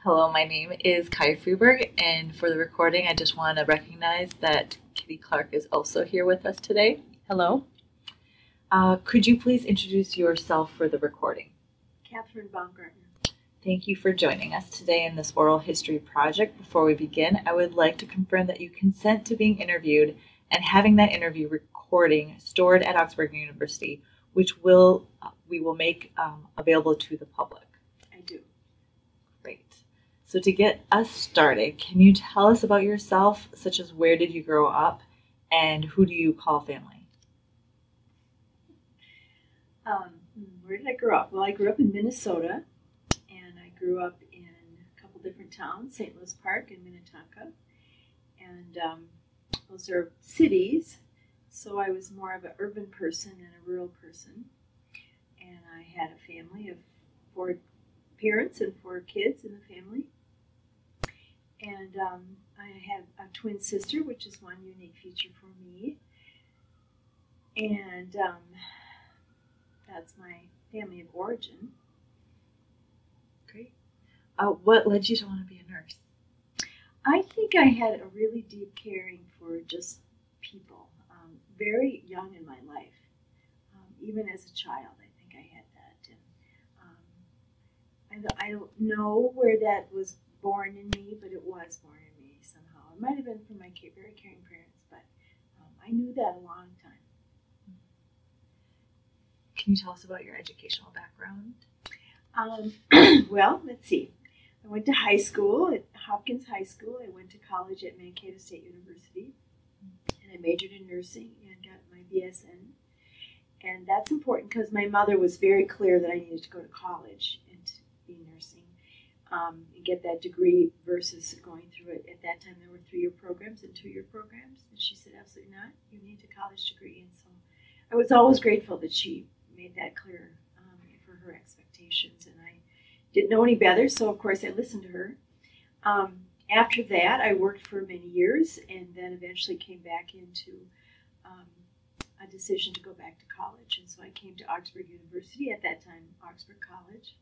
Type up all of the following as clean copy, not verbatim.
Hello, my name is Kaija Freborg, and for the recording, I just want to recognize that Kathleen Clark is also here with us today. Hello. Could you please introduce yourself for the recording? Katherine Baumgartner. Thank you for joining us today in this oral history project. Before we begin, I would like to confirm that you consent to being interviewed and having that interview recording stored at Augsburg University, which we will make available to the public. I do. Great. So to get us started, can you tell us about yourself, such as where did you grow up and who do you call family? Where did I grow up? Well, I grew up in Minnesota, and I grew up in a couple different towns, St. Louis Park and Minnetonka, and those are cities, so I was more of an urban person than a rural person, and I had a family of 4 parents and 4 kids in the family, and I have a twin sister, which is one unique feature for me, and that's my family of origin. Great. What led you to want to be a nurse? I think I had a really deep caring for just people, very young in my life. Even as a child, I think I had that. And I don't know where that was born in me, but it was born in me somehow. It might have been from my very caring parents, but I knew that a long time. Can you tell us about your educational background? Well, let's see. I went to high school at Hopkins High School. I went to college at Mankato State University, and I majored in nursing and got my BSN. And that's important because my mother was very clear that I needed to go to college and to be nursing and get that degree versus going through it. At that time, there were 3-year programs and 2-year programs, and she said, absolutely not. You need a college degree. And so I was always grateful that she made that clear for her expectations, and I didn't know any better, so of course I listened to her. After that, I worked for many years, and then eventually came back into a decision to go back to college, and so I came to Augsburg University, at that time Augsburg College,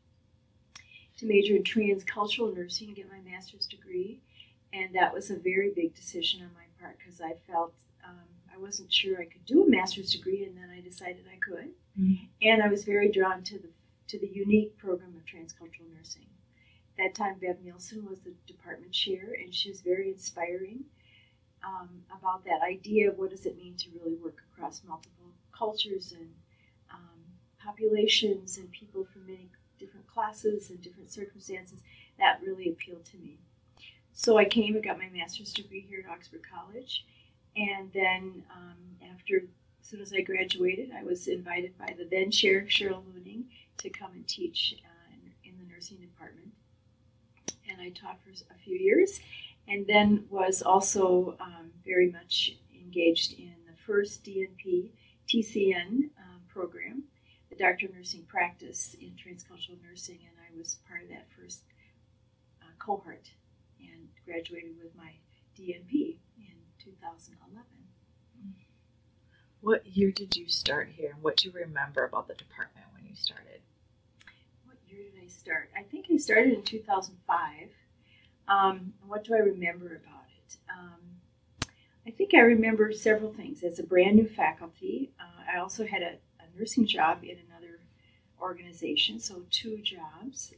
to major in Transcultural Nursing and get my master's degree, and that was a very big decision on my part because I felt I wasn't sure I could do a master's degree, and then I decided I could. Mm-hmm. And I was very drawn to the unique program of transcultural nursing. At that time, Bev Nielsen was the department chair, and she was very inspiring about that idea of what does it mean to really work across multiple cultures and populations and people from many different classes and different circumstances. That really appealed to me. So I came and got my master's degree here at Augsburg College. And then as soon as I graduated, I was invited by the then chair, Cheryl Mooning, to come and teach in the nursing department. And I taught for a few years, and then was also very much engaged in the first DNP TCN program, the Doctor of Nursing Practice in Transcultural Nursing, and I was part of that first cohort and graduated with my DNP in 2011. What year did you start here, and what do you remember about the department when you started? What year did I start? I think I started in 2005. What do I remember about it? I think I remember several things. As a brand new faculty, I also had a nursing job in another organization, so 2 jobs.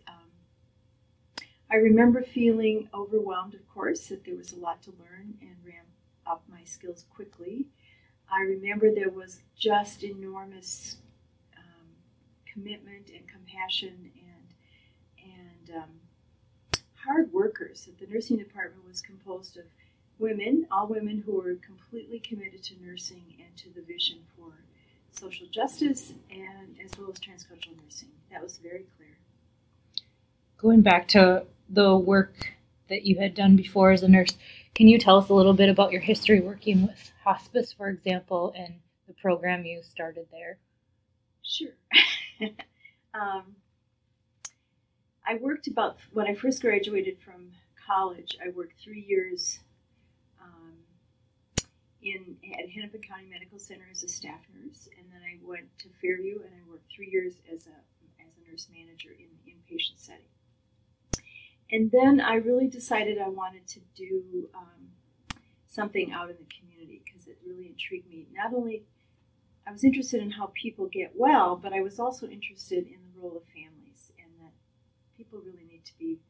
I remember feeling overwhelmed, of course, that there was a lot to learn and ramp up my skills quickly. I remember there was just enormous commitment and compassion and hard workers. That the nursing department was composed of women, all women who were completely committed to nursing and to the vision for social justice and as well as transcultural nursing. That was very clear. Going back to the work that you had done before as a nurse, can you tell us a little bit about your history working with hospice, for example, and the program you started there? Sure. I worked when I first graduated from college, I worked 3 years at Hennepin County Medical Center as a staff nurse, and then I went to Fairview and I worked 3 years as a nurse manager in the inpatient setting. And then I really decided I wanted to do something out in the community because it really intrigued me. Not only I was interested in how people get well, but I was also interested in the role of families and that people really need to be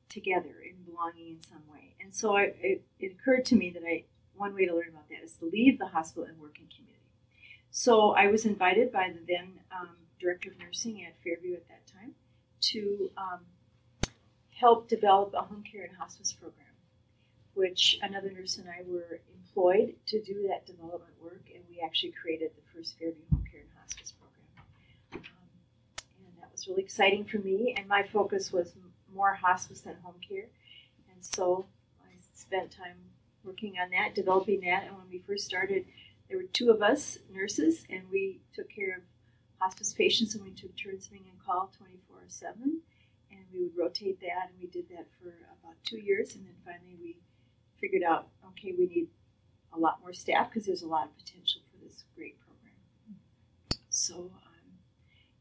together and belonging in some way. And so it occurred to me that one way to learn about that is to leave the hospital and work in community. So I was invited by the then director of nursing at Fairview at that time to help develop a home care and hospice program, which another nurse and I were employed to do that development work, and we actually created the first Fairview home care and hospice program. And that was really exciting for me, and my focus was more hospice than home care. And so I spent time working on that, developing that, and when we first started, there were 2 of us, nurses, and we took care of hospice patients, and we took turns being on call 24/7, and we would rotate that, and we did that for about 2 years, and then finally we figured out, okay, we need a lot more staff because there's a lot of potential for this great program. So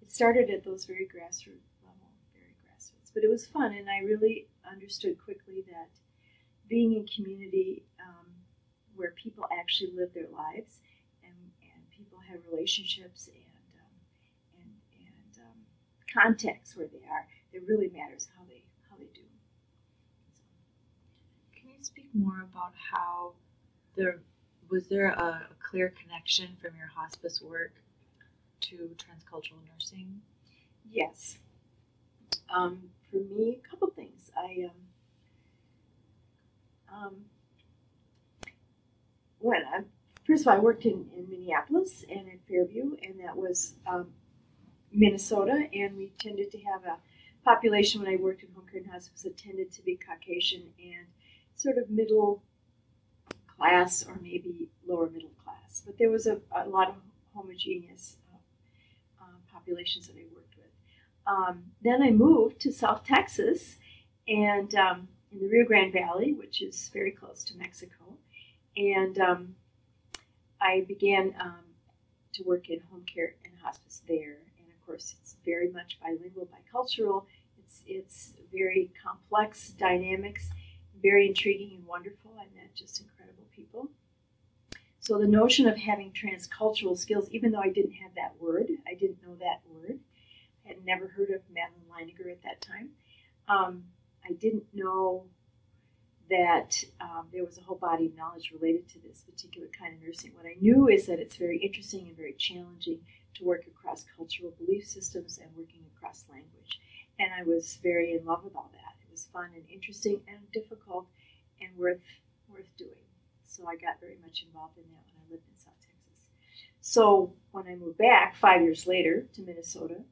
it started at those very grassroots level, but it was fun, and I really understood quickly that being in community where people actually live their lives and people have relationships and context where they are, it really matters how they do. Can you speak more about how was there a clear connection from your hospice work to transcultural nursing? Yes. For me, a couple things. First of all, I worked in Minneapolis and at Fairview, and that was Minnesota, and we tended to have a population when I worked in home care and hospice that tended to be Caucasian and sort of middle class or maybe lower middle class. But there was a lot of homogeneous populations that I worked with. Then I moved to South Texas and in the Rio Grande Valley, which is very close to Mexico. And I began to work in home care and hospice there. And of course, it's very much bilingual, bicultural. It's very complex dynamics, very intriguing and wonderful. I met just incredible people. So the notion of having transcultural skills, even though I didn't have that word, I didn't know that word. I had never heard of Madeline Leininger at that time. I didn't know that there was a whole body of knowledge related to this particular kind of nursing. What I knew is that it's very interesting and very challenging to work across cultural belief systems and working across language. And I was very in love with all that. It was fun and interesting and difficult and worth doing. So I got very much involved in that when I lived in South Texas. So when I moved back 5 years later to Minnesota,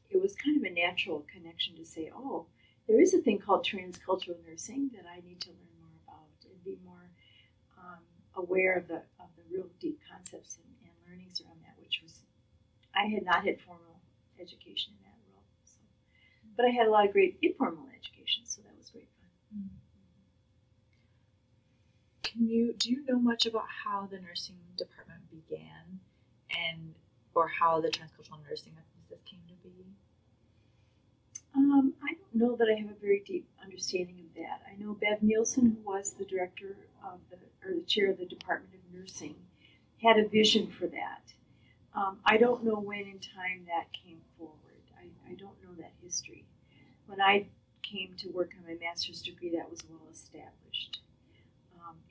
it was kind of a natural connection to say, oh, there is a thing called transcultural nursing that I need to learn more about and be more aware of the real deep concepts and learnings around that, which was, I had not had formal education in that world. So, but I had a lot of great informal education, so that was great fun. Do you know much about how the nursing department began or how the transcultural nursing emphasis came to be? I don't know that I have a very deep understanding of that. I know Bev Nielsen, who was the director of the chair of the Department of Nursing, had a vision for that. I don't know when in time that came forward. I don't know that history. When I came to work on my master's degree, that was well established.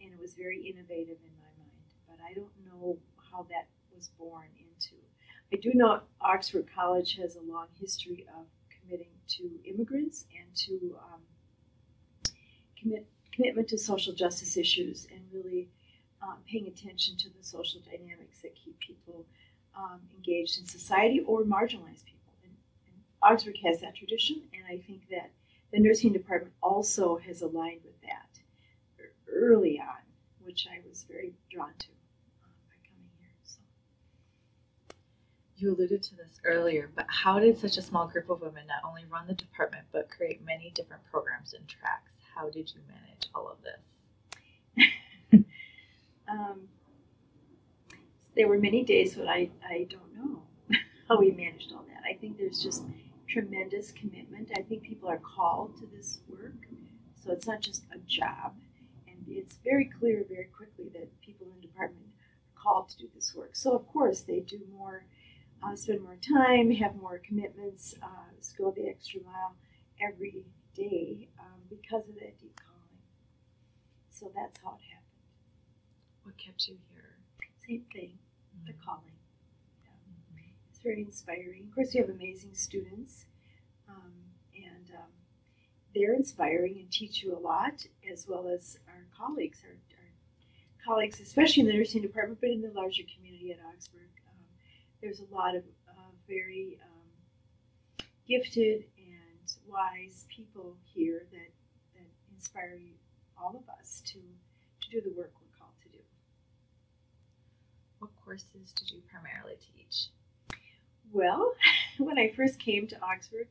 And it was very innovative in my mind. But I don't know how that was born into. I do know Augsburg College has a long history of committing to immigrants and to commitment to social justice issues and really paying attention to the social dynamics that keep people engaged in society or marginalized people. And Augsburg has that tradition, and I think that the nursing department also has aligned with that early on, which I was very drawn to by coming here. So. You alluded to this earlier, but how did such a small group of women not only run the department, but create many different programs and tracks? How did you manage all of this? There were many days when I don't know how we managed all that. I think there's just tremendous commitment. I think people are called to this work, so it's not just a job. And it's very clear very quickly that people in the department are called to do this work. So of course they do more, spend more time, have more commitments, go the extra mile every day because of that deep calling. So that's how it happened. What kept you here? Same thing, the calling. Yeah. It's very inspiring. Of course, we have amazing students, and they're inspiring and teach you a lot, as well as our colleagues. Our colleagues, especially in the nursing department, but in the larger community at Augsburg, there's a lot of very gifted and wise people here that inspire you, all of us to do the work we're called to do. What courses did you primarily teach? Well, when I first came to Augsburg,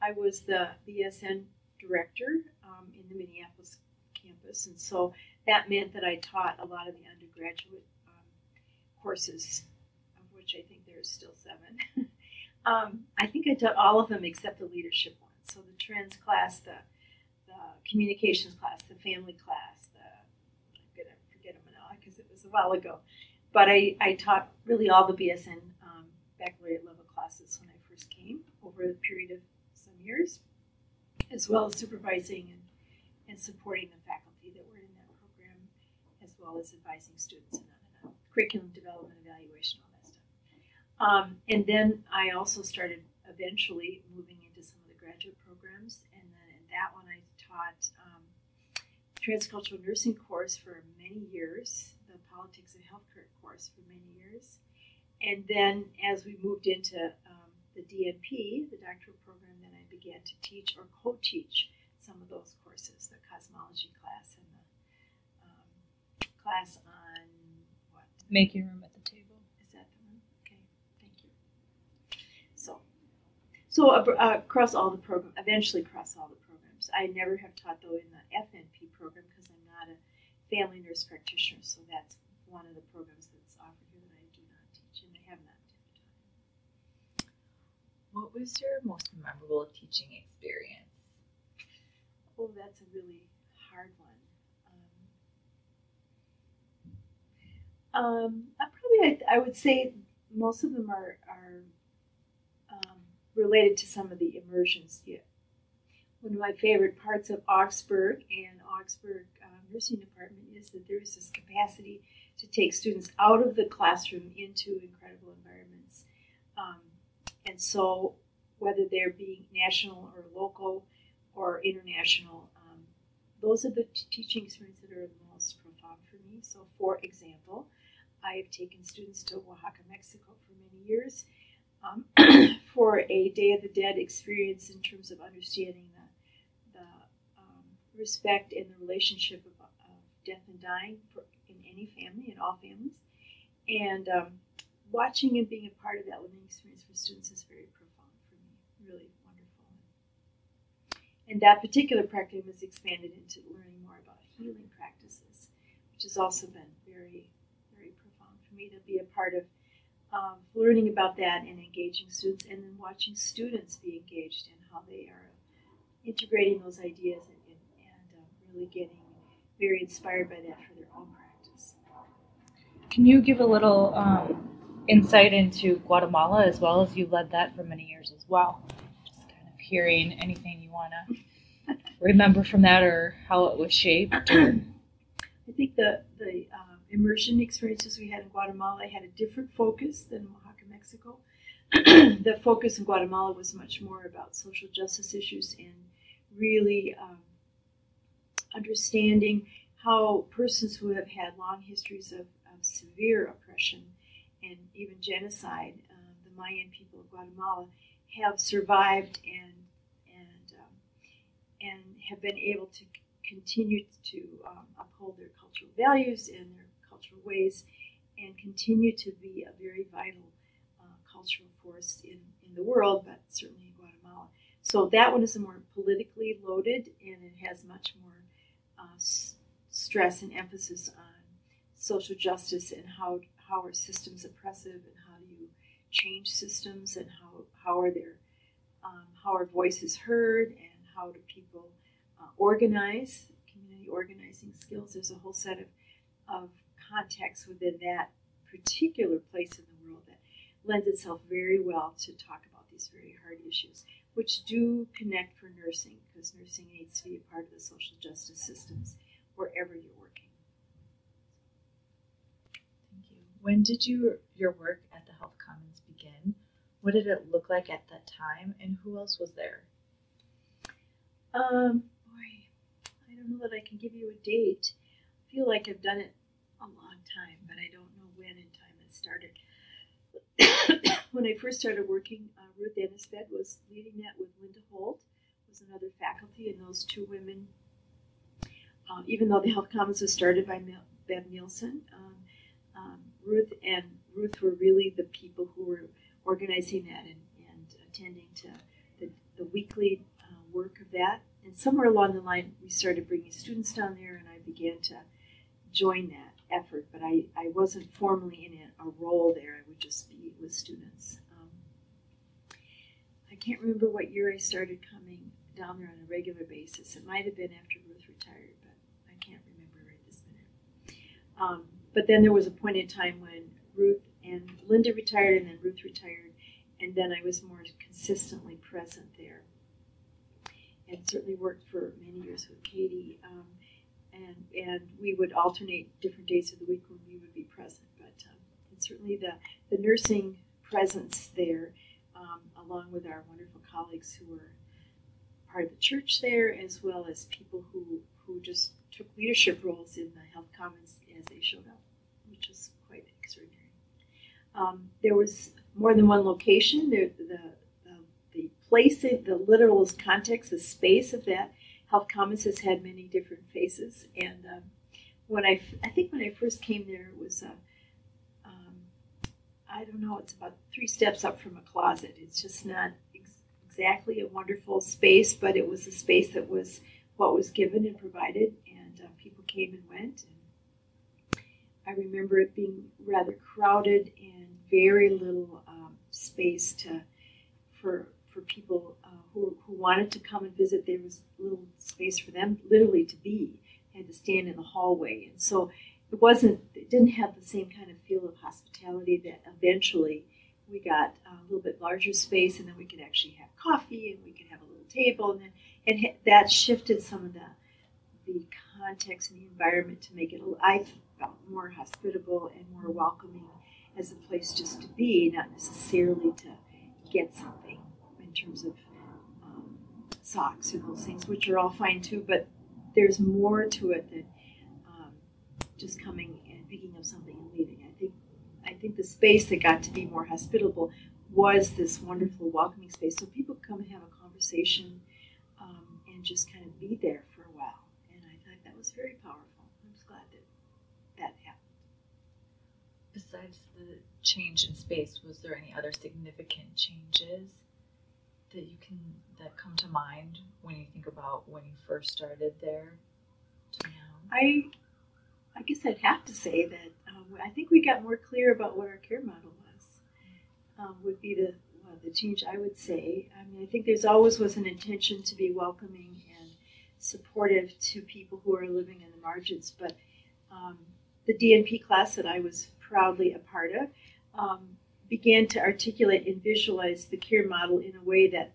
I was the BSN director in the Minneapolis campus, and so that meant that I taught a lot of the undergraduate courses, of which I think there's still 7. I think I taught all of them except the leadership ones. So the trends class, the communications class, the family class, I'm going to forget them now because it was a while ago. But I taught really all the BSN baccalaureate level classes when I first came over a period of some years, as well as supervising and supporting the faculty that were in that program, as well as advising students and curriculum development, evaluation, all that stuff. And then I also started eventually moving into some of the graduate programs, and then in that one I taught Transcultural Nursing course for many years, the Politics of Healthcare course for many years. And then as we moved into the DNP, the doctoral program, then I began to teach or co-teach some of those courses, the cosmology class and the class on what? Making room at the table. Is that the one? Okay, thank you. So across all the programs, eventually across all the programs. I never have taught though in the FNP program because I'm not a family nurse practitioner, so that's one of the programs that's offered here that I do not teach, and I have not at the time. What was your most memorable teaching experience? Oh, that's a really hard one. I would say most of them are related to some of the immersions. Yeah. One of my favorite parts of Augsburg and Augsburg Nursing Department is that there is this capacity to take students out of the classroom into incredible environments. And so whether they're being national or local or international, those are the teaching experiences that are the most profound for me. So for example, I have taken students to Oaxaca, Mexico for many years for a Day of the Dead experience in terms of understanding the respect and the relationship of death and dying in any family, in all families. And watching and being a part of that living experience for students is very profound for me, really wonderful. And that particular practice was expanded into learning more about healing practices, which has also been very, very profound for me to be a part of learning about that and engaging students, and then watching students be engaged in how they are integrating those ideas and really getting very inspired by that for their own practice. Can you give a little insight into Guatemala as well, as you led that for many years as well? Just kind of hearing anything you want to remember from that or how it was shaped. Or... I think the immersion experiences we had in Guatemala had a different focus than Oaxaca, Mexico. The focus in Guatemala was much more about social justice issues and really understanding how persons who have had long histories of severe oppression and even genocide, the Mayan people of Guatemala, have survived and have been able to continue to uphold their cultural values and their cultural ways, and continue to be a very vital cultural force in the world, but certainly in Guatemala. So that one is a more politically loaded, and it has much more stress and emphasis on social justice and how are systems oppressive and how do you change systems and how are there how our voice is heard, and how do people organize, community organizing skills. There's a whole set of contexts within that particular place in the world that lends itself very well to talk about these very hard issues, which do connect for nursing, because nursing needs to be a part of the social justice systems wherever you're working. Thank you. When did your work at the Health Commons begin? What did it look like at that time, and who else was there? I don't know that I can give you a date. I feel like I've done it a long time, but I don't know when in time it started. When I first started working, Ruth Ennisfed was leading that with Linda Holt, was another faculty, and those two women, even though the Health Commons was started by Bev Nielsen, Ruth were really the people who were organizing that and attending to the weekly work of that. And somewhere along the line, we started bringing students down there, and I began to join that effort. But I wasn't formally in a role there. I would just be with students. I can't remember what year I started coming down there on a regular basis. It might have been after Ruth retired, but I can't remember right this minute. But then there was a point in time when Ruth and Linda retired, and then Ruth retired, and then I was more consistently present there. And certainly worked for many years with Katie, and we would alternate different days of the week when we would be present. But and certainly the nursing presence there, along with our wonderful colleagues who were part of the church there, as well as people who just took leadership roles in the Health Commons as they showed up, which was quite extraordinary. There was more than one location. The place, the literal context, the space of that Health Commons has had many different faces. And I think when I first came there, it was I don't know, it's about 3 steps up from a closet. It's just not exactly a wonderful space, but it was a space that was what was given and provided, and people came and went. And I remember it being rather crowded and very little space for people who wanted to come and visit. There was little space for them literally to be. They had to stand in the hallway, and so it didn't have the same kind of feel of hospitality that eventually we got a little bit larger space, and then we could actually have coffee, and we could have a little table, and that shifted some of the context and the environment to make it, I felt, more hospitable and more welcoming as a place just to be, not necessarily to get something in terms of socks and those things, which are all fine too, but there's more to it than just coming and picking up something and leaving. I think the space that got to be more hospitable was this wonderful welcoming space, so people could come and have a conversation and just kind of be there for a while. And I thought that was very powerful. I'm just glad that happened. Besides the change in space, was there any other significant changes that come to mind when you think about when you first started there to now? I guess I'd have to say that I think we got more clear about what our care model was, would be the change I would say. I mean, I think there's always was an intention to be welcoming and supportive to people who are living in the margins, but the DNP class that I was proudly a part of began to articulate and visualize the care model in a way that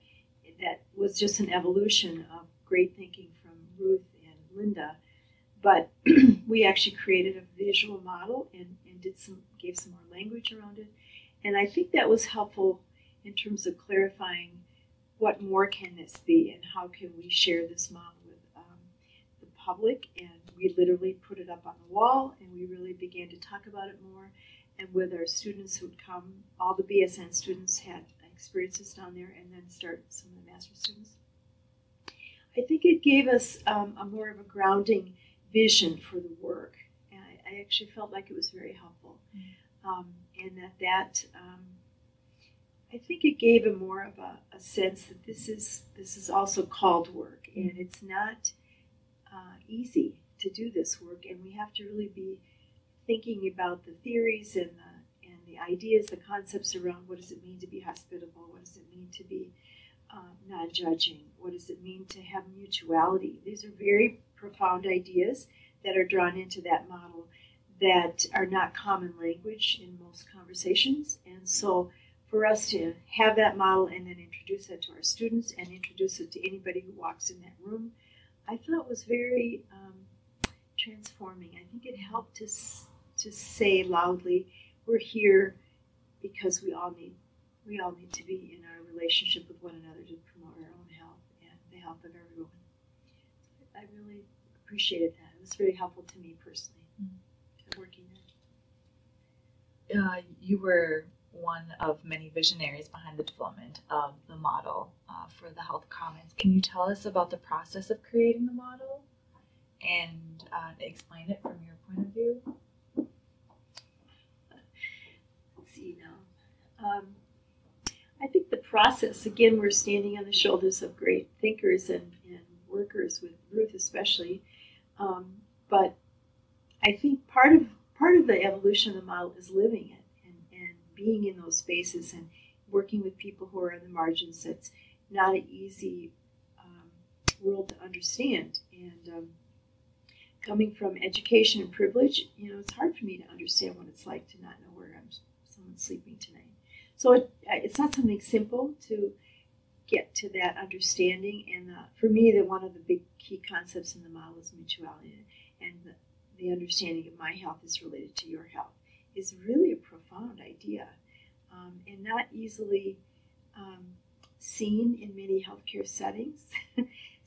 was just an evolution of great thinking from Ruth and Linda. But we actually created a visual model and gave some more language around it. And I think that was helpful in terms of clarifying what more can this be and how can we share this model with the public. And we literally put it up on the wall, and we really began to talk about it more. And with our students who would come, all the BSN students had experiences down there, and then started some of the master's students. I think it gave us a more of a grounding vision for the work, and I actually felt like it was very helpful. And that I think it gave a more of a sense that this is also called work, and it's not easy to do this work, and we have to really be thinking about the theories and the ideas, the concepts around what does it mean to be hospitable, what does it mean to be non-judging? What does it mean to have mutuality? These are very profound ideas that are drawn into that model that are not common language in most conversations. And so for us to have that model and then introduce that to our students and introduce it to anybody who walks in that room, I thought was very transforming. I think it helped to say loudly, we're here because we all need to be in our relationship with one another to promote our own health and the health of everyone. I really appreciated that. It was very helpful to me personally, working there. You were one of many visionaries behind the development of the model for the Health Commons. Can you tell us about the process of creating the model and explain it from your point of view? Let's see now. I think the process, again, we're standing on the shoulders of great thinkers and workers, with Ruth especially, but I think part of the evolution of the model is living it and being in those spaces and working with people who are on the margins. That's not an easy world to understand. And coming from education and privilege, it's hard for me to understand what it's like to not know where someone's sleeping tonight. So it's not something simple to get to that understanding. And for me, one of the big key concepts in the model is mutuality, and the understanding of my health is related to your health is really a profound idea, and not easily seen in many healthcare settings.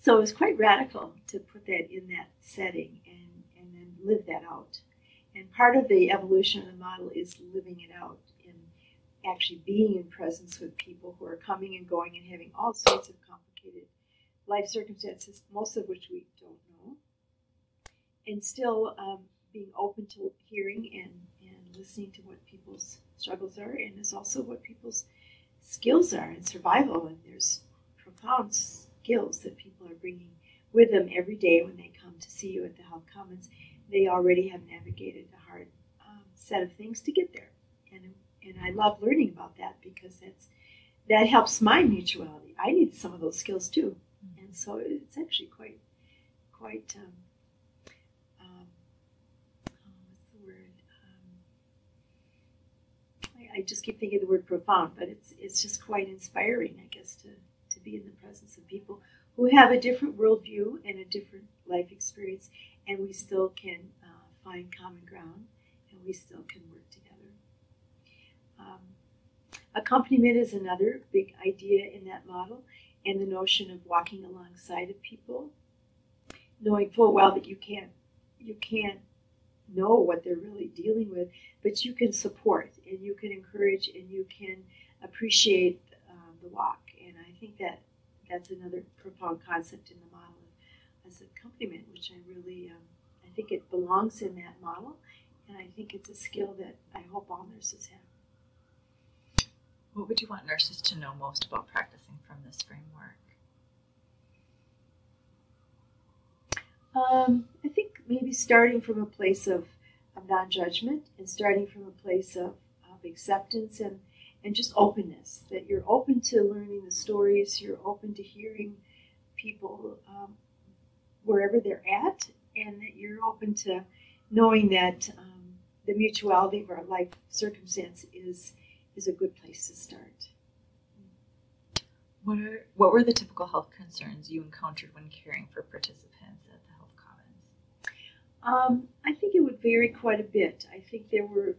So it was quite radical to put that in that setting and then live that out. And part of the evolution of the model is living it out and actually being in presence with people who are coming and going and having all sorts of complicated life circumstances, most of which we don't know, and still being open to hearing and listening to what people's struggles are, and is also what people's skills are in survival. And there's profound skills that people are bringing with them every day when they come to see you at the Health Commons. They already have navigated a hard set of things to get there, and I love learning about that because that helps my mutuality. I need some of those skills too, and so it's actually quite what's the word? I just keep thinking the word profound, but it's just quite inspiring, I guess, to be in the presence of people who have a different worldview and a different life experience, and we still can find common ground, and we still can work together. Accompaniment is another big idea in that model, and the notion of walking alongside of people, knowing full well that you can't know what they're really dealing with, but you can support and you can encourage and you can appreciate the walk. And I think that's another profound concept in the model as accompaniment, which I think it belongs in that model, and I think it's a skill that I hope all nurses have. What would you want nurses to know most about practicing from this framework? I think maybe starting from a place of non-judgment and starting from a place of acceptance and just openness, that you're open to learning the stories, you're open to hearing people wherever they're at, and that you're open to knowing that the mutuality of our life circumstance is a good place to start. What were the typical health concerns you encountered when caring for participants at the Health Commons? I think it would vary quite a bit. I think there was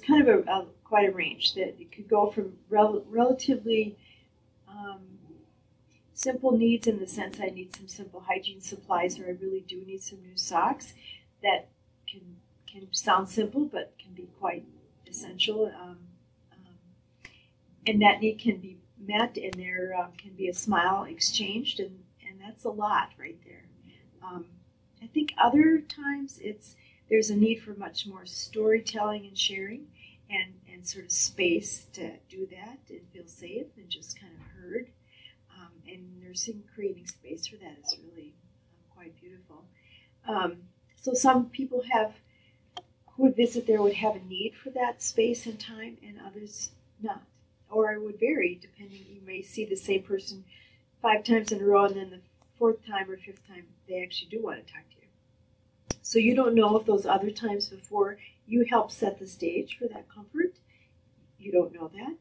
kind of quite a range, that it could go from relatively simple needs, in the sense I need some simple hygiene supplies, or I really do need some new socks, that can sound simple but can be quite essential, and that need can be met, and there can be a smile exchanged, and that's a lot right there. I think other times there's a need for much more storytelling and sharing, and sort of space to do that and feel safe and just kind of heard. And nursing, creating space for that is really quite beautiful. So some people who would visit there would have a need for that space and time, and others not. Or it would vary depending. You may see the same person 5 times in a row, and then the 4th time or 5th time they actually do want to talk to you. So you don't know if those other times before you helped set the stage for that comfort. You don't know that,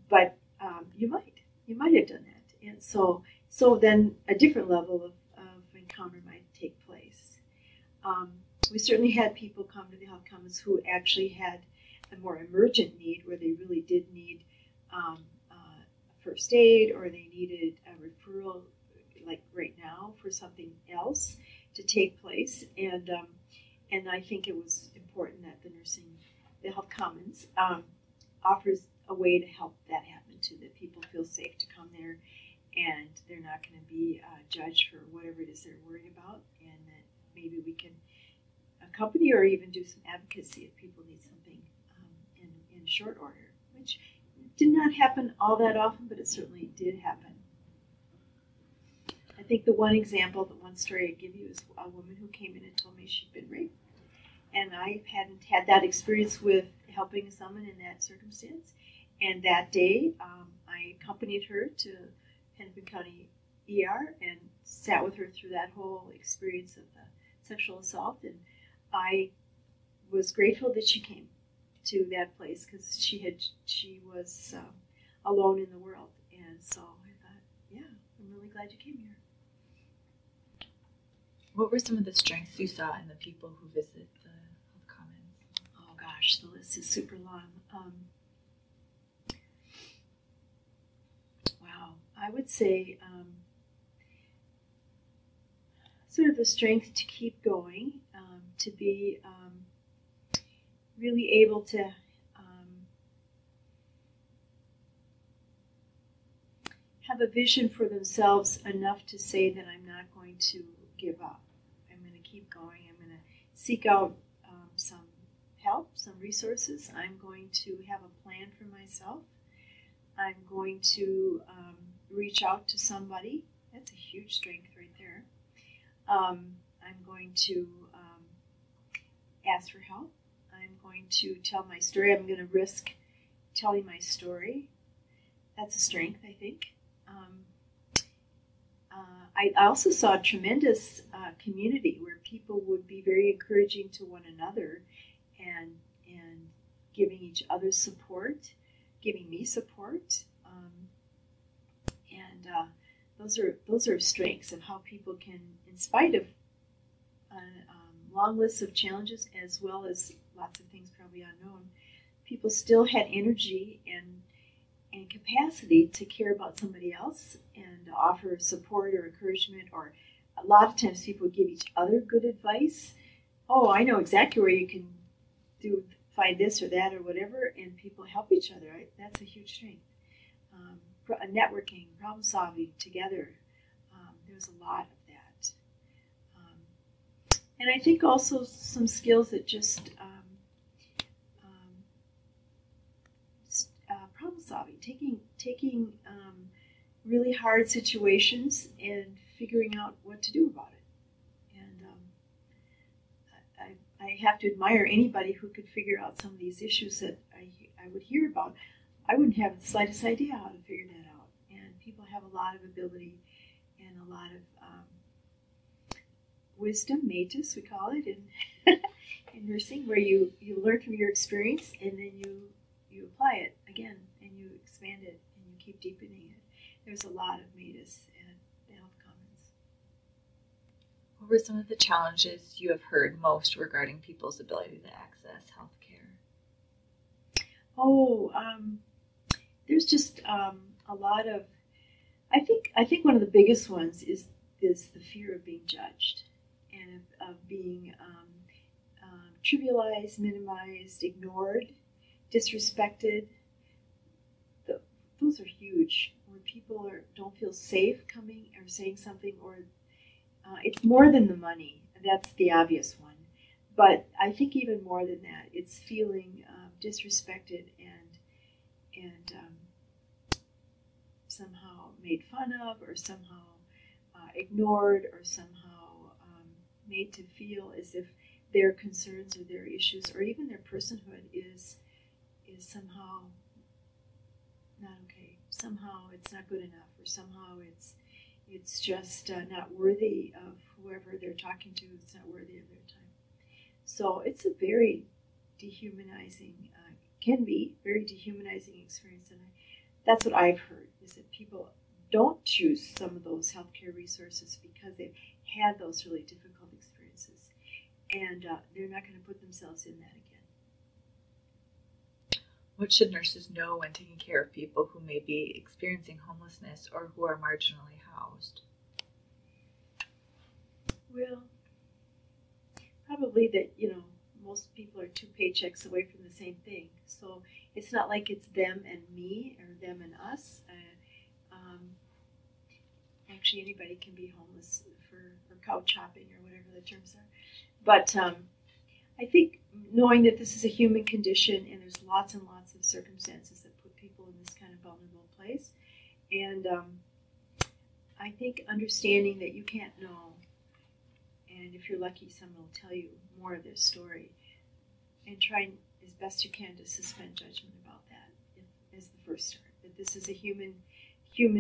but you might have done that. And so then a different level of encounter might take place. We certainly had people come to the Health Commons who actually had a more emergent need, where they really did need first aid, or they needed a referral, like right now, for something else to take place. And I think it was important that the Health Commons offers a way to help that happen too, that people feel safe to come there, and they're not going to be judged for whatever it is they're worried about, and that maybe we can accompany or even do some advocacy if people need something in short order, which did not happen all that often, but it certainly did happen. I think the one example, the one story I give you, is a woman who came in and told me she'd been raped. And I hadn't had that experience with helping someone in that circumstance. And that day, I accompanied her to Hennepin County ER and sat with her through that whole experience of the sexual assault. And I was grateful that she came to that place, because she was alone in the world. And so I thought, yeah, I'm really glad you came here. What were some of the strengths you saw in the people who visit the Health Commons? Oh gosh, the list is super long. Wow, I would say sort of the strength to keep going, to be really able to have a vision for themselves enough to say that I'm not going to give up. I'm going to keep going. I'm going to seek out some help, some resources. I'm going to have a plan for myself. I'm going to reach out to somebody. That's a huge strength right there. I'm going to ask for help. I'm going to tell my story. I'm going to risk telling my story. That's a strength, I think. I also saw a tremendous community where people would be very encouraging to one another and giving each other support, giving me support. Those are strengths of how people can, in spite of long lists of challenges as well as lots of things probably unknown, people still had energy and capacity to care about somebody else and offer support or encouragement, or a lot of times people give each other good advice. Oh, I know exactly where you can find this or that or whatever, and people help each other. Right? That's a huge strength. Networking, problem solving together. There's a lot of that. And I think also some skills that just problem solving, taking really hard situations and figuring out what to do about it. And I have to admire anybody who could figure out some of these issues that I would hear about. I wouldn't have the slightest idea how to figure that out. And people have a lot of ability and a lot of wisdom, metis, we call it, in nursing, where you learn from your experience and then you apply it again and you expand it and you keep deepening it. There's a lot of metis at the Health Commons. What were some of the challenges you have heard most regarding people's ability to access health care? Oh, there's just a lot of, I think one of the biggest ones is the fear of being judged and of being trivialized, minimized, ignored, disrespected. Those are huge. When people don't feel safe coming or saying something, or it's more than the money. That's the obvious one. But I think even more than that, it's feeling disrespected and somehow made fun of, or somehow ignored, or somehow made to feel as if their concerns or their issues or even their personhood is somehow not okay. Somehow it's not good enough, or somehow it's just not worthy of whoever they're talking to. It's not worthy of their time. So it's a very dehumanizing, can be very dehumanizing experience, and that's what I've heard, is that people don't choose some of those healthcare resources because they've had those really difficult experiences, and they're not going to put themselves in that again. What should nurses know when taking care of people who may be experiencing homelessness or who are marginally housed? Well, probably that, most people are 2 paychecks away from the same thing. So it's not like it's them and me or them and us. Actually, anybody can be homeless for couch hopping or whatever the terms are. But I think knowing that this is a human condition and there's lots and lots of circumstances that put people in this kind of vulnerable place. And I think understanding that you can't know, and if you're lucky, someone will tell you more of their story, and trying as best you can to suspend judgment about that is the first start. That this is a human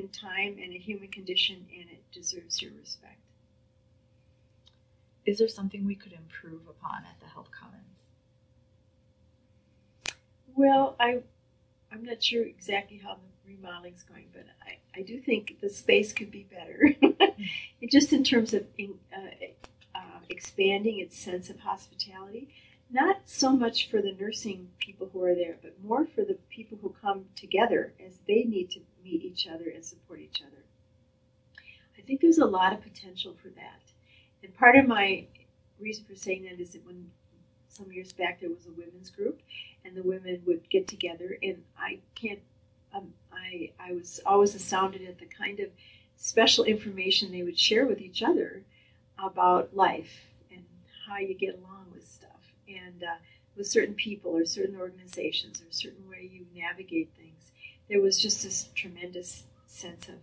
time and a human condition, and it deserves your respect. Is there something we could improve upon at the Health Commons? Well, I'm not sure exactly how the remodeling's going, but I do think the space could be better. Just in terms of expanding its sense of hospitality, not so much for the nursing people who are there, but more for the people who come together as they need to meet each other and support each other. I think there's a lot of potential for that. And part of my reason for saying that is that when some years back there was a women's group, and the women would get together, and I was always astounded at the kind of special information they would share with each other about life and how you get along with stuff, and with certain people or certain organizations or a certain way you navigate things. There was just this tremendous sense of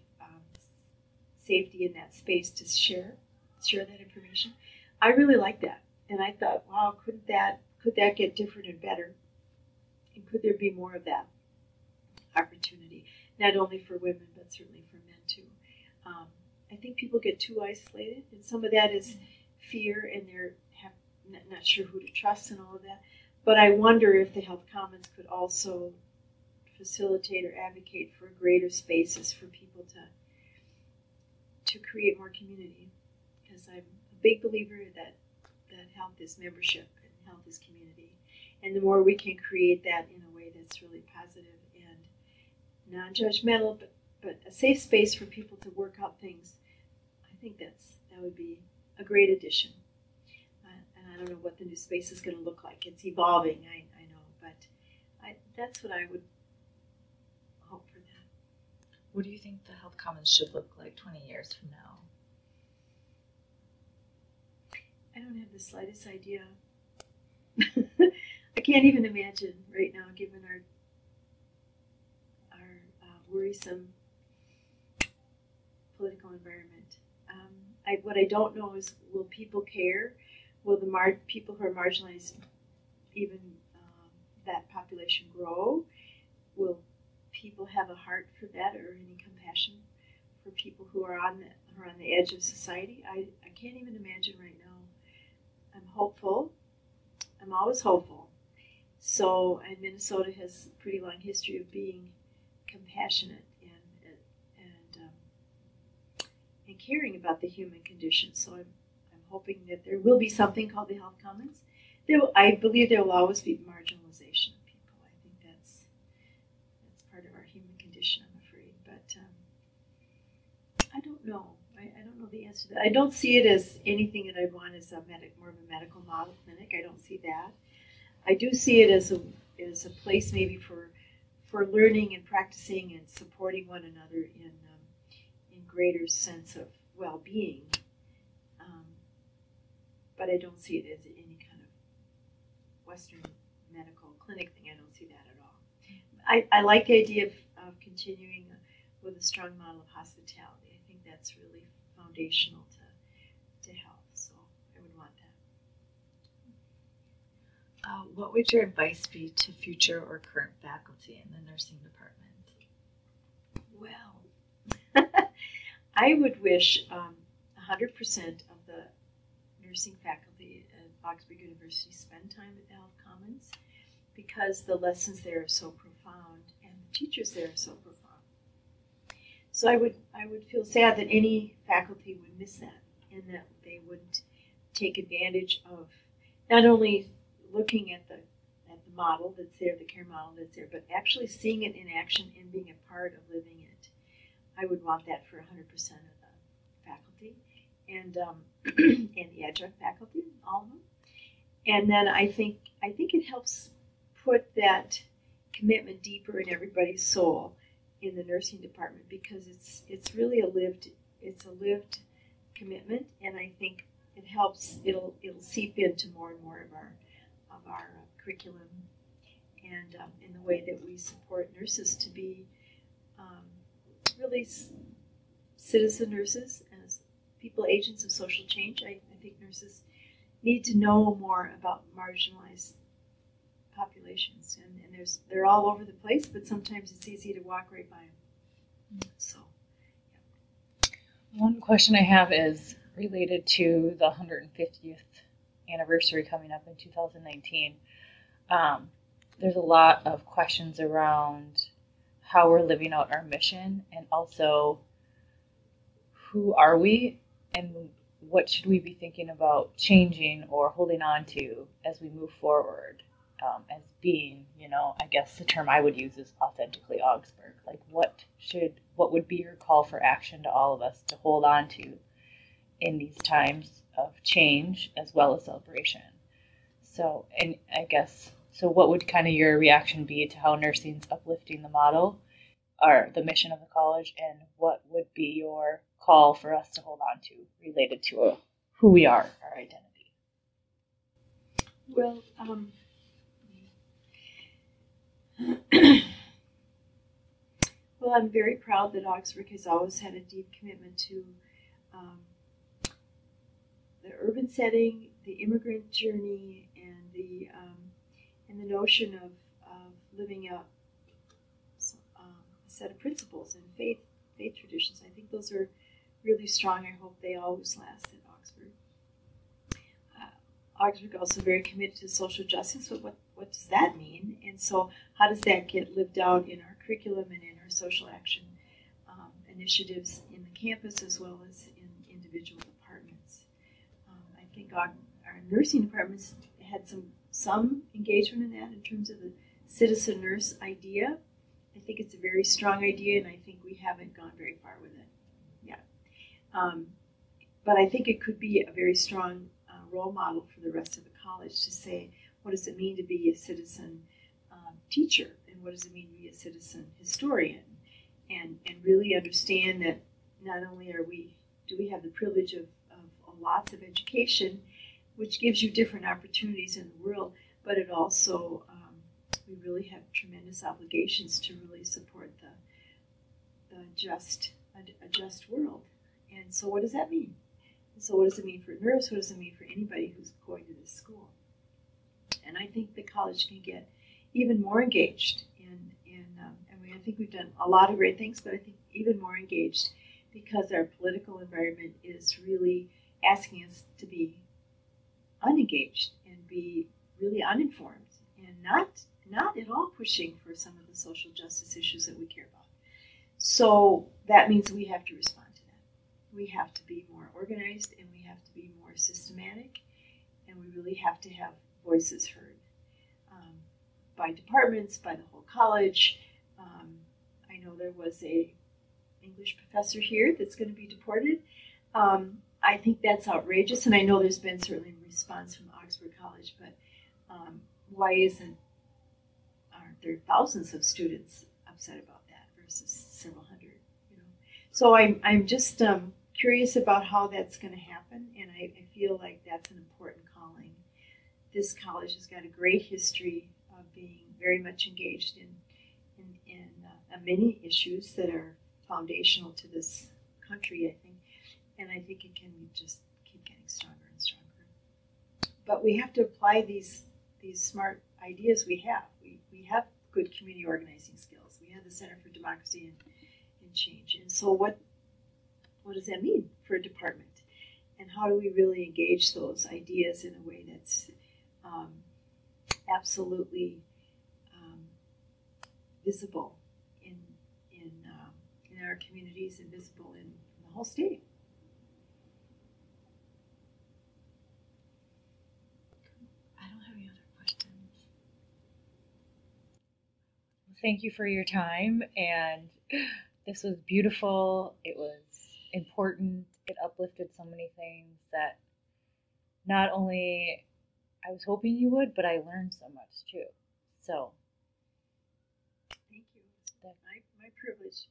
safety in that space to share that information. I really liked that, and I thought, wow, could that get different and better? And could there be more of that opportunity, not only for women but certainly for men too? I think people get too isolated, and some of that is fear, and they're not sure who to trust and all of that. But I wonder if the Health Commons could also facilitate or advocate for greater spaces for people to create more community. Because I'm a big believer that health is membership and health is community. And the more we can create that in a way that's really positive and non-judgmental, but a safe space for people to work out things, I think that would be a great addition. And I don't know what the new space is going to look like. It's evolving, I know, but that's what I would hope for that. What do you think the Health Commons should look like 20 years from now? I don't have the slightest idea. I can't even imagine right now, given our worrisome political environment. What I don't know is, will people care? Will the people who are marginalized, even that population, grow? Will people have a heart for that, or any compassion for people who are on the edge of society? I can't even imagine right now. I'm hopeful. I'm always hopeful. So, and Minnesota has a pretty long history of being compassionate and caring about the human condition. So I'm hoping that there will be something called the Health Commons. I believe there will always be marginalization of people. I think that's part of our human condition, I'm afraid. But I don't know. I don't know the answer to that. I don't see it as anything that I'd want as more of a medical model clinic. I don't see that. I do see it as a place maybe for learning and practicing and supporting one another in greater sense of well-being. But I don't see it as any kind of Western medical clinic thing. I don't see that at all. I like the idea of continuing with a strong model of hospitality. I think that's really foundational to health, so I would want that. What would your advice be to future or current faculty in the nursing department? Well, I would wish 100% of the nursing faculty at Augsburg University spend time at the Health Commons, because the lessons there are so profound and the teachers there are so profound. So I would feel sad that any faculty would miss that, and that they wouldn't take advantage of not only looking at the model that's there, the care model that's there, but actually seeing it in action and being a part of living it. I would want that for 100% of the faculty and the adjunct faculty, all of them. And then I think it helps put that commitment deeper in everybody's soul in the nursing department, because it's really a lived commitment, and I think it helps. It'll seep into more and more of our curriculum, and in the way that we support nurses to be really citizen nurses as people, agents of social change. I think nurses need to know more about marginalized populations, and they're all over the place, but sometimes it's easy to walk right by them. So, yeah. One question I have is related to the 150th anniversary coming up in 2019. There's a lot of questions around how we're living out our mission, and also who are we and what should we be thinking about changing or holding on to as we move forward, as being, I guess the term I would use is authentically Augsburg. Like what would be your call for action to all of us to hold on to in these times of change as well as celebration? So what would kind of your reaction be to how nursing's uplifting the model or the mission of the college, and what would be your call for us to hold on to related to who we are, our identity? Well, well, I'm very proud that Augsburg has always had a deep commitment to the urban setting, the immigrant journey, and the notion of living out a set of principles and faith traditions. I think those are really strong. I hope they always last at Augsburg. Augsburg also very committed to social justice. But what does that mean? And so how does that get lived out in our curriculum and in our social action initiatives in the campus as well as in individual departments? I think our nursing departments had some engagement in that in terms of the citizen nurse idea. I think it's a very strong idea, and I think we haven't gone very far with it yet. But I think it could be a very strong role model for the rest of the college to say, what does it mean to be a citizen teacher, and what does it mean to be a citizen historian, and really understand that not only do we have the privilege of lots of education, which gives you different opportunities in the world, but it also we really have tremendous obligations to really support a just world. And so what does that mean? And so what does it mean for a nurse? What does it mean for anybody who's going to this school? And I think the college can get even more engaged I think we've done a lot of great things, but I think even more engaged, because our political environment is really asking us to be unengaged and be really uninformed, and not at all pushing for some of the social justice issues that we care about. So that means we have to respond to that. We have to be more organized, and we have to be more systematic, and we really have to have voices heard by departments, by the whole college. I know there was a English professor here that's going to be deported. I think that's outrageous, and I know there's been certainly a response from Augsburg College, but why aren't there thousands of students upset about that versus several hundred? So I'm just curious about how that's going to happen, and I feel like that's an important calling. This college has got a great history of being very much engaged in many issues that are foundational to this country, I think. And I think it can just keep getting stronger and stronger. But we have to apply these smart ideas we have. We have good community organizing skills. We have the Center for Democracy and and change. And so what does that mean for a department? And how do we really engage those ideas in a way that's absolutely visible in our communities and visible in the whole state? I don't have any other questions. Thank you for your time, and this was beautiful. It was important. It uplifted so many things that not only I was hoping you would, but I learned so much too. So thank you. It's my privilege.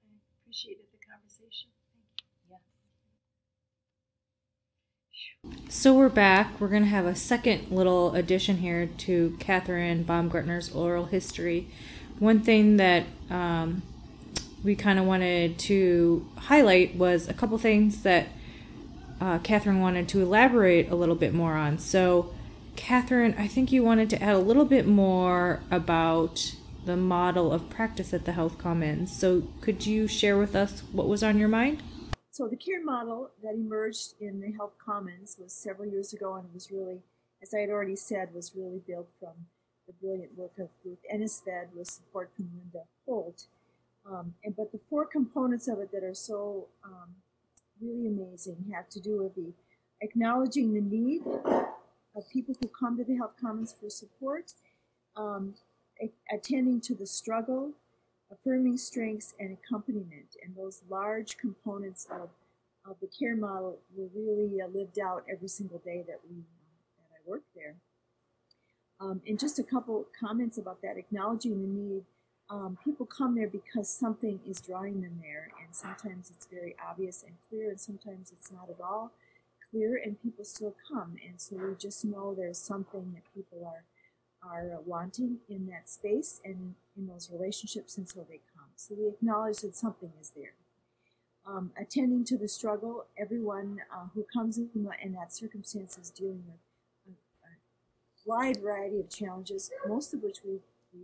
I appreciated the conversation. Thank you. Yeah. So we're back. We're going to have a second little addition here to Katherine Baumgartner's oral history. One thing that we kind of wanted to highlight was a couple things that Katherine wanted to elaborate a little bit more on. So, Katherine, I think you wanted to add a little bit more about the model of practice at the Health Commons. So, could you share with us what was on your mind? So the care model that emerged in the Health Commons was several years ago, and was really, as I had already said, was really built from the brilliant work of Ruth Ennisfed with support from Linda Holt. But the four components of it that are so really amazing have to do with the acknowledging the need of people who come to the Health Commons for support, attending to the struggle, affirming strengths, and accompaniment. And those large components of the care model were really lived out every single day that I worked there. And just a couple comments about that, acknowledging the need. People come there because something is drawing them there, and sometimes it's very obvious and clear, and sometimes it's not at all clear, and people still come. And so we just know there's something that people are wanting in that space and in those relationships, and so they come. So we acknowledge that something is there. Attending to the struggle, everyone who comes in that circumstance is dealing with a wide variety of challenges, most of which we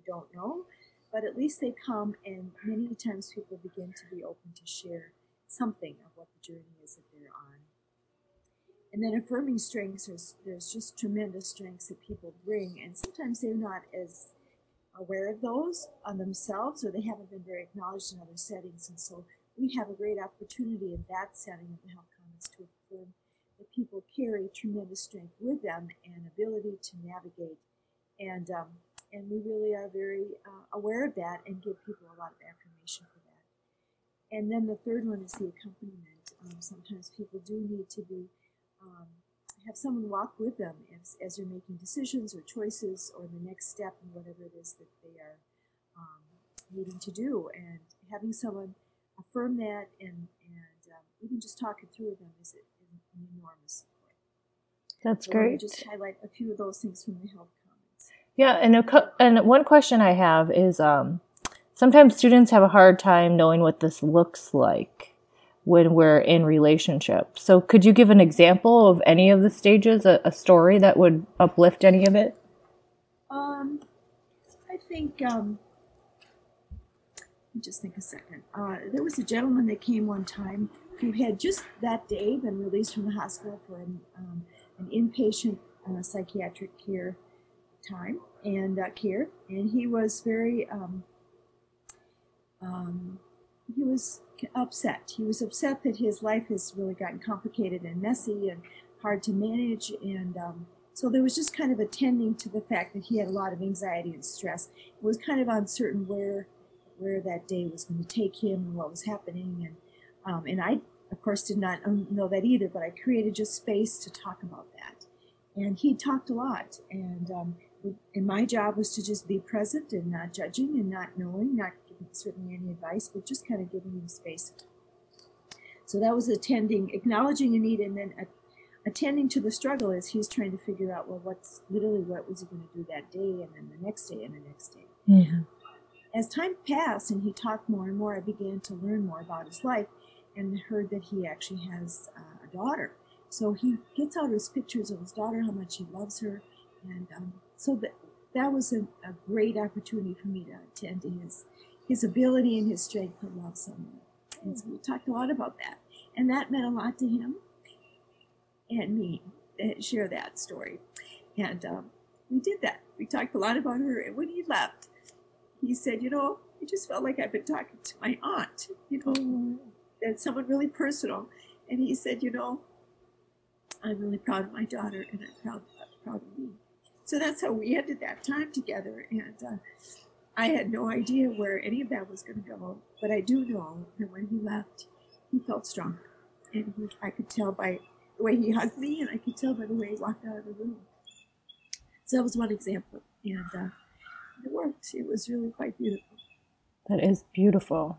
don't know. But at least they come, and many times people begin to be open to share something of what the journey is that they're on. And then affirming strengths, there's just tremendous strengths that people bring, and sometimes they're not as aware of those on themselves, or they haven't been very acknowledged in other settings. And so we have a great opportunity in that setting of the Health Commons to affirm that people carry tremendous strength with them and ability to navigate. And we really are very aware of that and give people a lot of affirmation for that. And then the third one is the accompaniment. Sometimes people do need to be have someone walk with them as they're making decisions or choices or the next step in whatever it is that they are needing to do. And having someone affirm that and even just talk it through with them is an enormous support. That's so great. Let me just highlight a few of those things from the Health Commons. Yeah, and one question I have is sometimes students have a hard time knowing what this looks like when we're in relationship. So could you give an example of any of the stages, a story that would uplift any of it? I think, let me just think a second. There was a gentleman that came one time who had just that day been released from the hospital for an inpatient psychiatric care time and care, and he was very, he was upset. He was upset that his life has really gotten complicated and messy and hard to manage, and so there was just kind of attending to the fact that he had a lot of anxiety and stress. It was kind of uncertain where that day was going to take him and what was happening, and I, of course, did not know that either, but I created just space to talk about that. And he talked a lot, and my job was to just be present and not judging and not knowing, not giving certainly any advice, but just kind of giving him space. So that was acknowledging a need, and then attending to the struggle as he's trying to figure out, well, what was he going to do that day, and then the next day, and the next day. Yeah. As time passed and he talked more and more, I began to learn more about his life and heard that he actually has a daughter. So he gets out his pictures of his daughter, how much he loves her, and so that was a great opportunity for me to attend to his ability and his strength to love someone. And so we talked a lot about that. And that meant a lot to him and me, share that story. And we did that. We talked a lot about her. And when he left, he said, you know, I just felt like I've been talking to my aunt, you know, and someone really personal. And he said, you know, I'm really proud of my daughter, and I'm proud of me. So that's how we ended that time together. And I had no idea where any of that was going to go. But I do know that when he left, he felt stronger. And I could tell by the way he hugged me, and I could tell by the way he walked out of the room. So that was one example. And it worked. It was really quite beautiful. That is beautiful.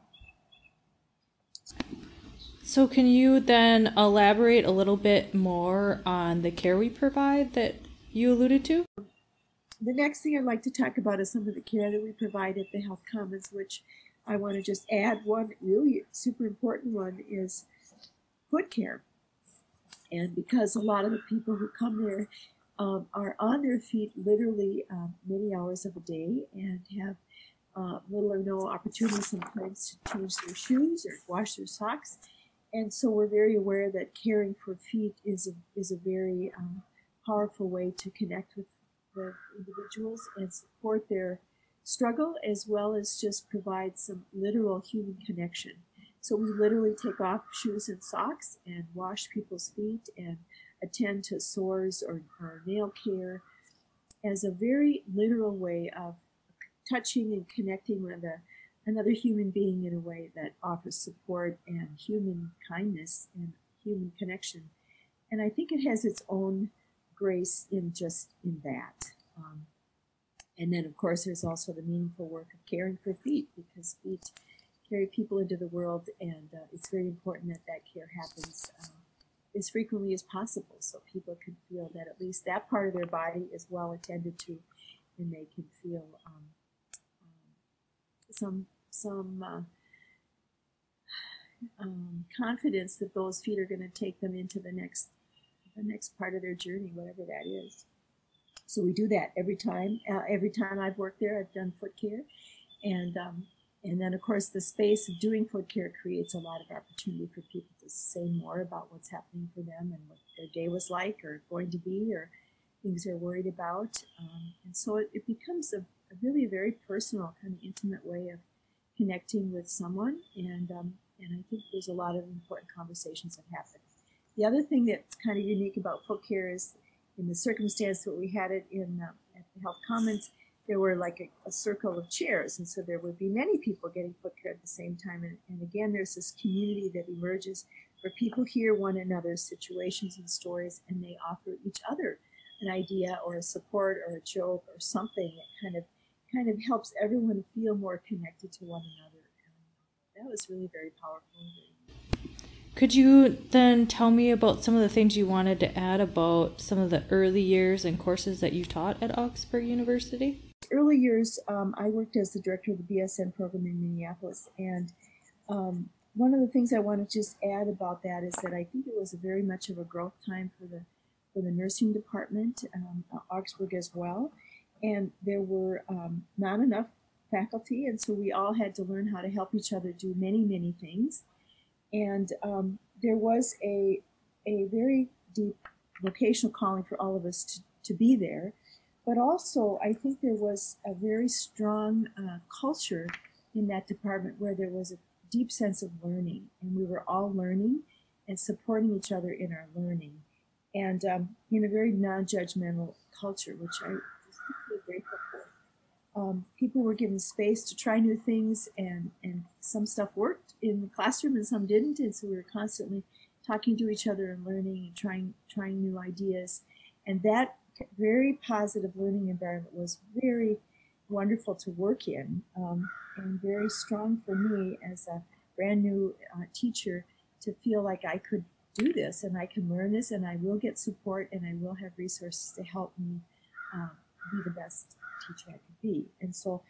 So can you then elaborate a little bit more on the care we provide that you alluded to? The next thing I'd like to talk about is some of the care that we provide at the Health Commons, which I want to just add one really super important one is foot care. And because a lot of the people who come there are on their feet literally many hours of a day and have little or no opportunity sometimes to change their shoes or wash their socks. And so we're very aware that caring for feet is a very powerful way to connect with the individuals and support their struggle, as well as just provide some literal human connection. So we literally take off shoes and socks and wash people's feet and attend to sores or nail care as a very literal way of touching and connecting with another human being in a way that offers support and human kindness and human connection. And I think it has its own grace in that. And then, of course, there's also the meaningful work of caring for feet, because feet carry people into the world, and it's very important that that care happens as frequently as possible, so people can feel that at least that part of their body is well attended to, and they can feel some confidence that those feet are going to take them into the next part of their journey, whatever that is. So we do that every time. Every time I've worked there, I've done foot care, and then of course the space of doing foot care creates a lot of opportunity for people to say more about what's happening for them and what their day was like or going to be or things they're worried about. And so it becomes a really very personal, kind of intimate way of connecting with someone. And I think there's a lot of important conversations that happen. The other thing that's kind of unique about foot care is in the circumstance that we had it in at the Health Commons, there were like a circle of chairs, and so there would be many people getting foot care at the same time. And again, there's this community that emerges where people hear one another's situations and stories, and they offer each other an idea or a support or a joke or something that kind of helps everyone feel more connected to one another. And that was really very powerful. Could you then tell me about some of the things you wanted to add about some of the early years and courses that you taught at Augsburg University? Early years, I worked as the director of the BSN program in Minneapolis, and one of the things I want to just add about that is that I think it was very much of a growth time for the nursing department, Augsburg as well, and there were not enough faculty, and so we all had to learn how to help each other do many things. And there was a very deep vocational calling for all of us to be there. But also, I think there was a very strong culture in that department where there was a deep sense of learning. And we were all learning and supporting each other in our learning. And in a very non-judgmental culture, which I was really grateful for. People were given space to try new things, and some stuff worked in the classroom and some didn't, and so we were constantly talking to each other and learning and trying new ideas. And that very positive learning environment was very wonderful to work in, and very strong for me as a brand new teacher to feel like I could do this and I can learn this and I will get support and I will have resources to help me be the best teacher I could be. And so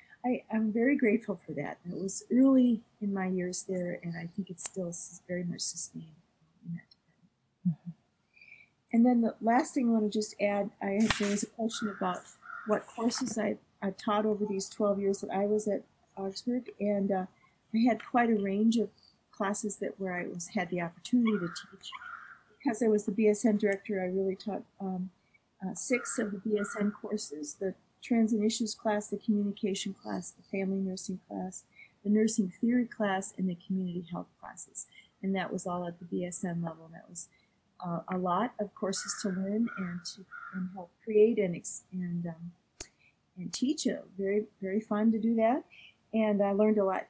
I'm very grateful for that. It was early in my years there, and I think it's still very much sustained in that department. Mm-hmm. And then the last thing I want to just add, there was a question about what courses I've taught over these 12 years that I was at Augsburg, and I had quite a range of classes where I had the opportunity to teach. Because I was the BSN director, I really taught 6 of the BSN courses: the Trans and Issues class, the Communication class, the Family Nursing class, the Nursing Theory class, and the Community Health classes. And that was all at the BSN level. And that was a lot of courses to learn and help create and teach. Very, very fun to do that. And I learned a lot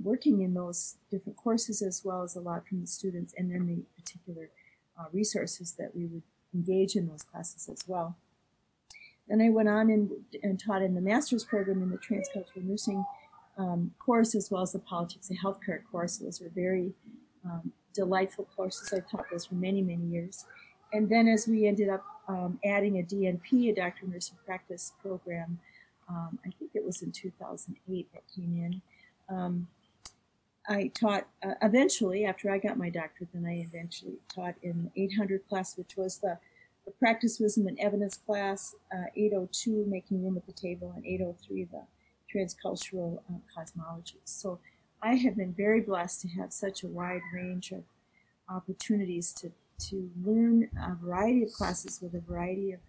working in those different courses, as well as a lot from the students and then the particular resources that we would engage in those classes as well. Then I went on and taught in the master's program in the Transcultural Nursing course, as well as the Politics of Healthcare course. Those were very delightful courses. I taught those for many, many years. And then as we ended up adding a DNP, a Doctor of Nursing Practice program, I think it was in 2008 that came in. I taught eventually, after I got my doctorate, then I eventually taught in the 800 class, which was the Practice, Wisdom, and Evidence class, 802, Making Room at the Table, and 803, the Transcultural Cosmology. So I have been very blessed to have such a wide range of opportunities to learn a variety of classes with a variety of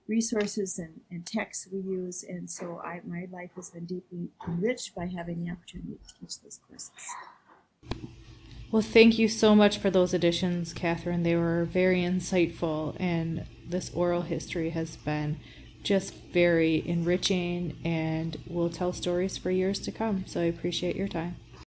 resources and texts we use, and so my life has been deeply enriched by having the opportunity to teach those courses. Well, thank you so much for those additions, Katherine. They were very insightful, and this oral history has been just very enriching and will tell stories for years to come. So I appreciate your time.